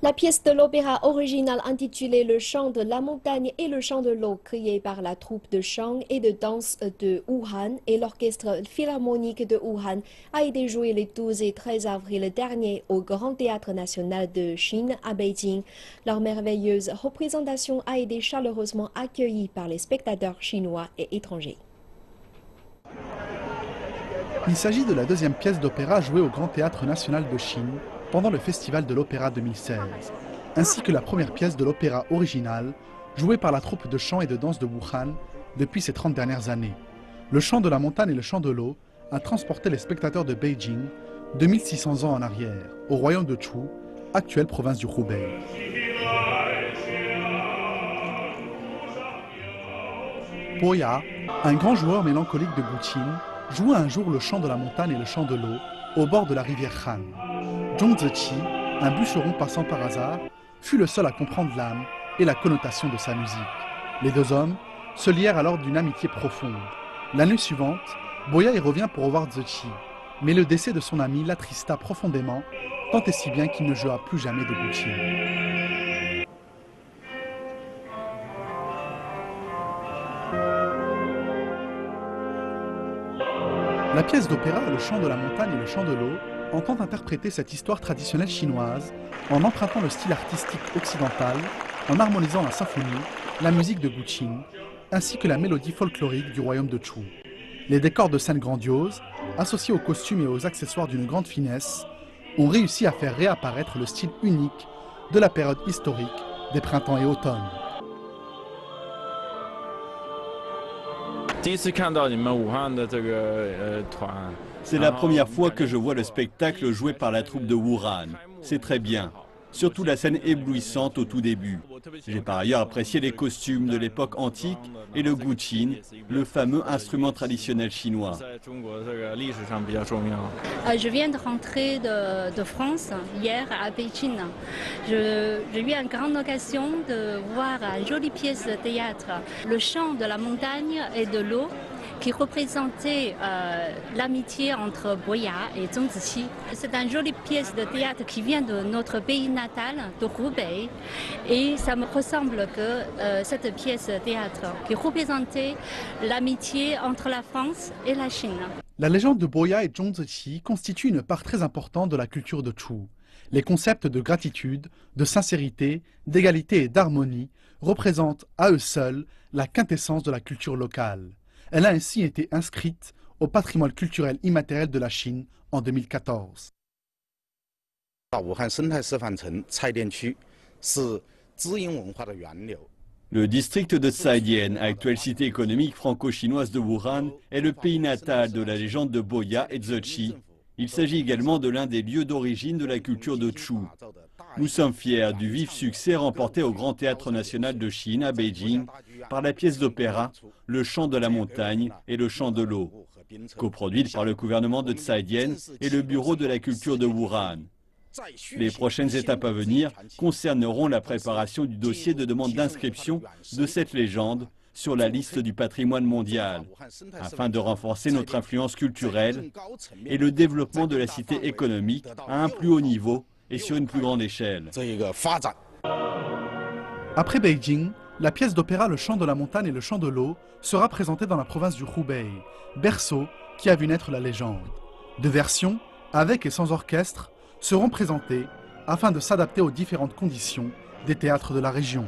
La pièce de l'opéra original intitulée Le chant de la montagne et le chant de l'eau, créée par la troupe de chant et de danse de Wuhan et l'orchestre philharmonique de Wuhan, a été jouée les 12 et 13 avril dernier au Grand Théâtre national de Chine à Beijing. Leur merveilleuse représentation a été chaleureusement accueillie par les spectateurs chinois et étrangers. Il s'agit de la deuxième pièce d'opéra jouée au Grand Théâtre national de Chine pendant le Festival de l'Opéra 2016, ainsi que la première pièce de l'opéra original jouée par la troupe de chant et de danse de Wuhan depuis ces 30 dernières années. Le chant de la montagne et le chant de l'eau a transporté les spectateurs de Beijing 2600 ans en arrière, au royaume de Chu, actuelle province du Hubei. Boya, un grand joueur mélancolique de Guqin, joua un jour le chant de la montagne et le chant de l'eau au bord de la rivière Han. Zhong Ziqi, un bûcheron passant par hasard, fut le seul à comprendre l'âme et la connotation de sa musique. Les deux hommes se lièrent alors d'une amitié profonde. L'année suivante, Boya y revient pour revoir Ziqi, mais le décès de son ami l'attrista profondément, tant et si bien qu'il ne joua plus jamais de Guqin. La pièce d'opéra Le chant de la montagne et le chant de l'eau entend interpréter cette histoire traditionnelle chinoise en empruntant le style artistique occidental, en harmonisant la symphonie, la musique de Guqin, ainsi que la mélodie folklorique du royaume de Chu. Les décors de scène grandioses, associés aux costumes et aux accessoires d'une grande finesse, ont réussi à faire réapparaître le style unique de la période historique des printemps et automnes. C'est la première fois que je vois le spectacle joué par la troupe de Wuhan. C'est très bien. Surtout la scène éblouissante au tout début. J'ai par ailleurs apprécié les costumes de l'époque antique et le guqin, le fameux instrument traditionnel chinois. Je viens de rentrer de France hier à Beijing. J'ai eu une grande occasion de voir une jolie pièce de théâtre, Le chant de la montagne et de l'eau, qui représentait l'amitié entre Boya et Zhong Ziqi. C'est une jolie pièce de théâtre qui vient de notre pays natal, de Hubei, et ça me ressemble que cette pièce de théâtre qui représentait l'amitié entre la France et la Chine. La légende de Boya et Zhong Ziqi constitue une part très importante de la culture de Chu. Les concepts de gratitude, de sincérité, d'égalité et d'harmonie représentent à eux seuls la quintessence de la culture locale. Elle a ainsi été inscrite au patrimoine culturel immatériel de la Chine en 2014. Le district de Zhaidian, actuelle cité économique franco-chinoise de Wuhan, est le pays natal de la légende de Boya et Ziqi. Il s'agit également de l'un des lieux d'origine de la culture de Chu. Nous sommes fiers du vif succès remporté au Grand Théâtre national de Chine à Beijing par la pièce d'opéra Le chant de la montagne et le chant de l'eau, coproduite par le gouvernement de Zhaidian et le bureau de la culture de Wuhan. Les prochaines étapes à venir concerneront la préparation du dossier de demande d'inscription de cette légende sur la liste du patrimoine mondial, afin de renforcer notre influence culturelle et le développement de la cité économique à un plus haut niveau et sur une plus grande échelle. Après Beijing, la pièce d'opéra Le chant de la montagne et le chant de l'eau sera présentée dans la province du Hubei, berceau qui a vu naître la légende. Deux versions, avec et sans orchestre, seront présentées afin de s'adapter aux différentes conditions des théâtres de la région.